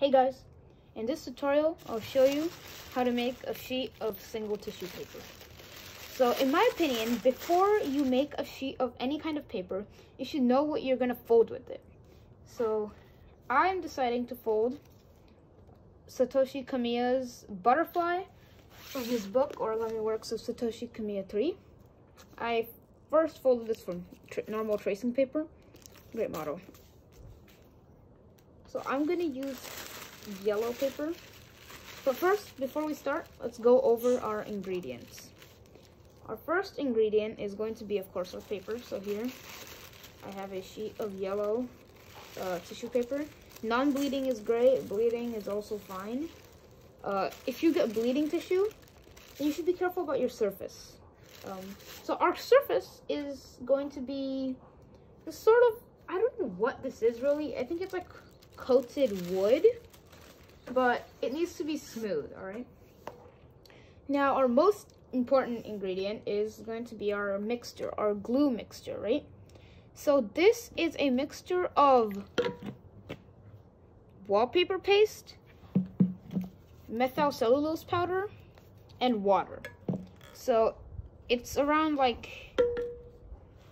Hey guys, in this tutorial I'll show you how to make a sheet of single tissue paper. So in my opinion, before you make a sheet of any kind of paper, you should know what you're going to fold with it. So I'm deciding to fold Satoshi Kamiya's butterfly from his book Origami Works of Satoshi Kamiya 3. I first folded this from normal tracing paper. Great model. So I'm going to use yellow paper. But first, before we start, let's go over our ingredients. Our first ingredient is going to be, of course, our paper. So here, I have a sheet of yellow tissue paper. Non-bleeding is great. Bleeding is also fine. If you get bleeding tissue, then you should be careful about your surface. So our surface is going to be this sort of, I don't know what this is really. I think it's like coated wood, but it needs to be smooth, all right? Now, our most important ingredient is going to be our mixture, our glue mixture, right? So this is a mixture of wallpaper paste, methylcellulose powder, and water. So it's around like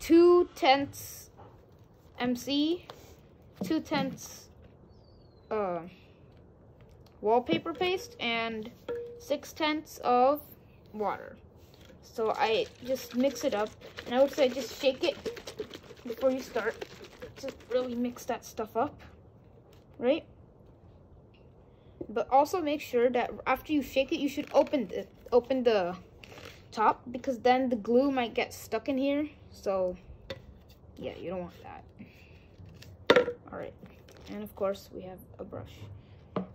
2/10 MC, 2/10 wallpaper paste, and 6/10 of water. So I just mix it up, and I would say just shake it before you start to really mix that stuff up, right? But also make sure that after you shake it, you should open the top, because then the glue might get stuck in here. So yeah, you don't want that. All right, and of course we have a brush.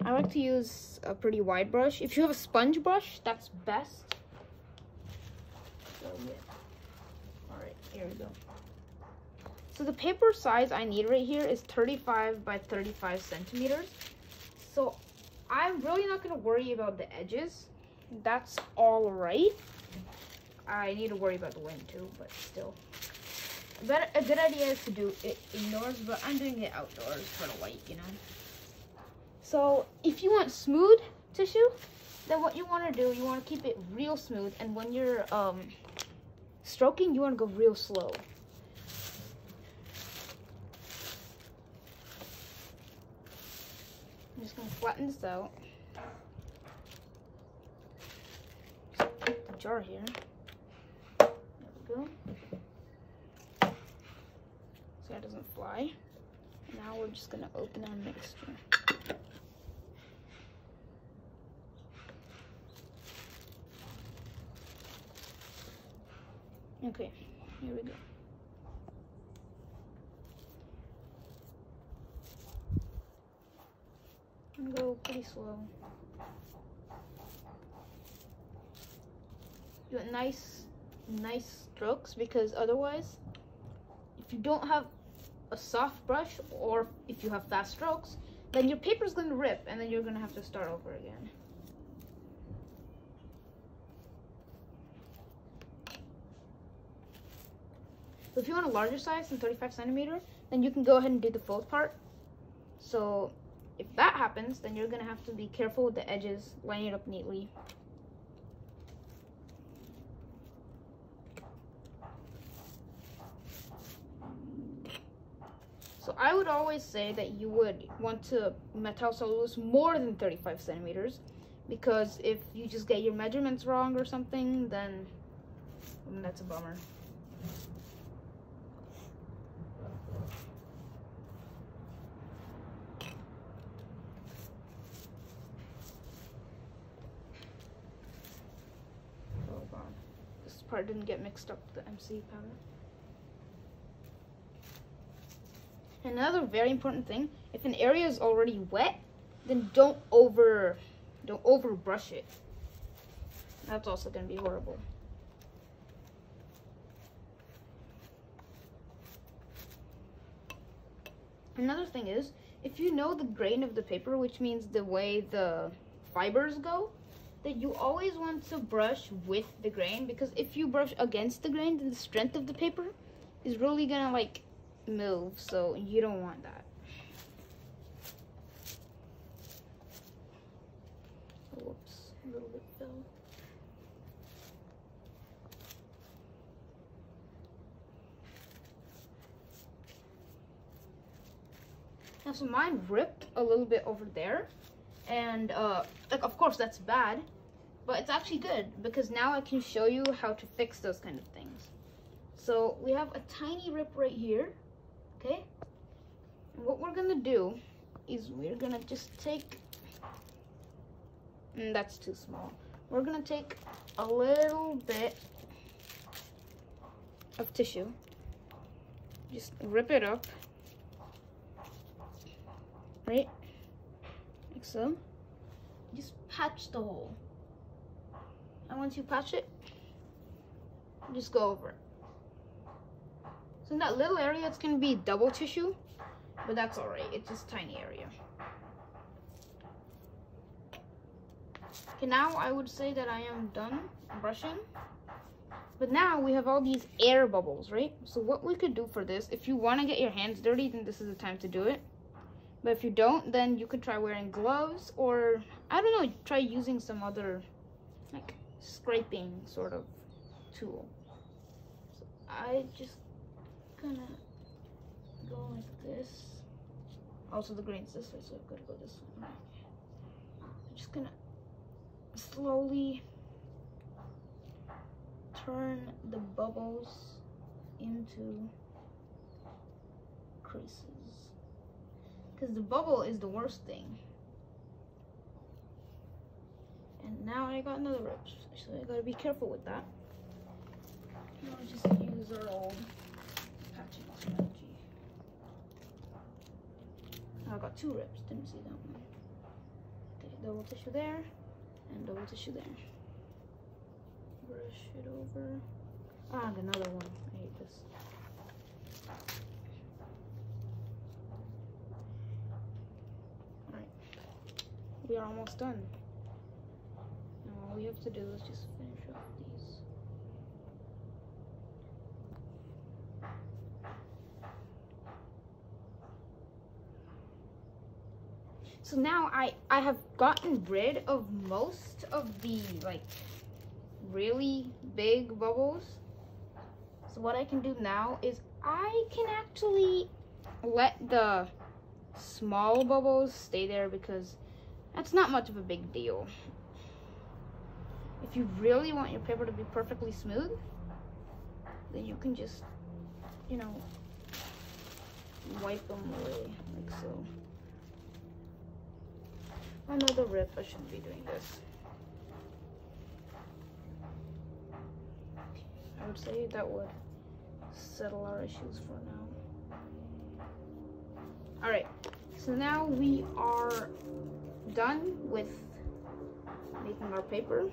I like to use a pretty wide brush. If you have a sponge brush, that's best. So yeah. All right, here we go. So the paper size I need right here is 35 by 35 centimeters. So I'm really not going to worry about the edges. That's all right. I need to worry about the wind too, but still. A good idea is to do it indoors, but I'm doing it outdoors for the light, you know. So if you want smooth tissue, then what you want to do, you want to keep it real smooth, and when you're stroking, you want to go real slow. I'm just going to flatten this out. Just put the jar here. There we go. So that doesn't fly. Now we're just going to open our mixture. Okay, here we go. I'm gonna go pretty slow. Do it nice strokes, because otherwise, if you don't have a soft brush, or if you have fast strokes, then your paper's gonna rip, and then you're gonna have to start over again. So if you want a larger size than 35 centimeter, then you can go ahead and do the fold part. So if that happens, then you're gonna have to be careful with the edges, lining it up neatly. So I would always say that you would want to methylcellulose more than 35 centimeters, because if you just get your measurements wrong or something, then that's a bummer. This part didn't get mixed up with the MC powder. Another very important thing, if an area is already wet, then don't over brush it. That's also going to be horrible. Another thing is, if you know the grain of the paper, which means the way the fibers go, then you always want to brush with the grain, because if you brush against the grain, then the strength of the paper is really gonna like move, so you don't want that. Oops, a little bit fell. Now, so mine ripped a little bit over there, and like, of course that's bad, but it's actually good because now I can show you how to fix those kind of things. So we have a tiny rip right here, okay? And what we're gonna do is we're gonna just take, that's too small. We're gonna take a little bit of tissue, just rip it up, right, like so. Just patch the hole, and once you patch it, just go over it. So in that little area, it's gonna be double tissue, but that's all right, it's just a tiny area. Okay, now I would say that I am done brushing. But now we have all these air bubbles, right? So what we could do for this, if you want to get your hands dirty, then this is the time to do it. But if you don't, then you could try wearing gloves, or I don't know, try using some other like scraping sort of tool. So I just gonna go like this. Also the grain's this way, so I've got to go this way. I'm just gonna slowly turn the bubbles into creases, because the bubble is the worst thing. And now I got another rip, so I gotta be careful with that. I'll just use our old patching strategy. I got two rips, didn't see that one. Okay, double tissue there and double tissue there. Brush it over. Ah, another one. I hate this. Alright. We are almost done. Now all we have to do is just finish off these. So now I have gotten rid of most of the like really big bubbles. So what I can do now is I can actually let the small bubbles stay there because that's not much of a big deal. If you really want your paper to be perfectly smooth, then you can just, you know, wipe them away like so. Another rip, I shouldn't be doing this. I would say that would settle our issues for now. Alright, so now we are done with making our paper.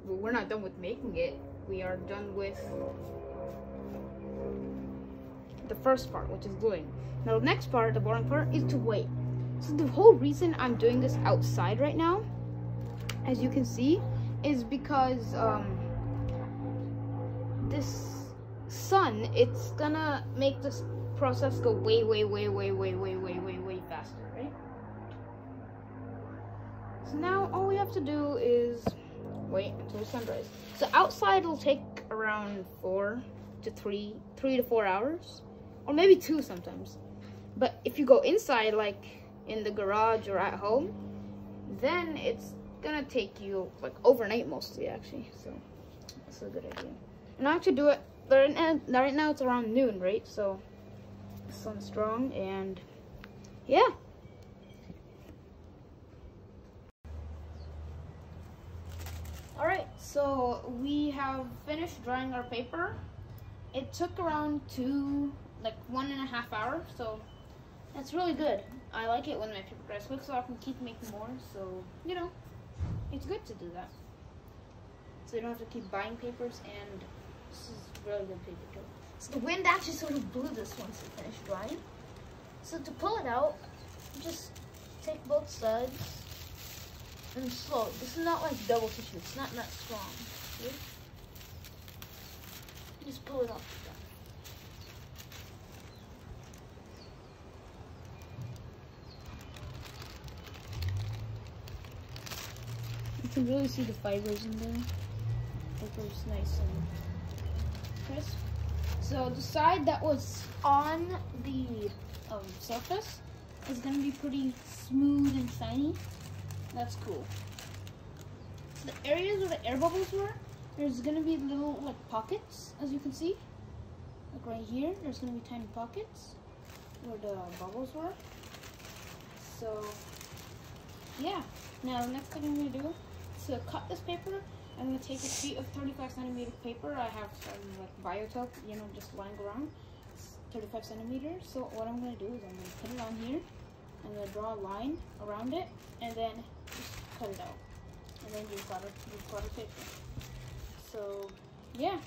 Well, we're not done with making it. We are done with the first part, which is gluing. Now the next part, the boring part, is to wait. So the whole reason I'm doing this outside right now, as you can see, is because this sun, it's gonna make this process go way faster, right? So now all we have to do is wait until the sun rises. So outside it'll take around 3 to 4 hours, or maybe 2 sometimes. But if you go inside, like in the garage or at home, then it's gonna take you like overnight mostly, actually. So that's a good idea. And I have to do it right now. It's around noon, right? So the sun's strong, and yeah. Alright, so we have finished drying our paper. It took around 1.5 hours, so that's really good. I like it when my paper dries quick, so I can keep making more. So, you know, it's good to do that. So you don't have to keep buying papers, and this is really good paper too. So the wind actually sort of blew this once it finished drying. So to pull it out, just take both sides and slow. This is not like double tissue. It's not that strong. See? Just pull it off. You can really see the fibers in there. Paper's nice and crisp. So the side that was on the surface is going to be pretty smooth and shiny. That's cool. So the areas where the air bubbles were, there's going to be little like pockets, as you can see. Like right here, there's going to be tiny pockets where the bubbles were. So yeah, now the next thing I'm going to do is to cut this paper. I'm going to take a sheet of 35 centimeter paper. I have some like Biotup, you know, just lying around. It's 35 centimeters. So what I'm going to do is I'm going to put it on here. I'm going to draw a line around it and then just cut it out. And then you've got a paper. So yeah,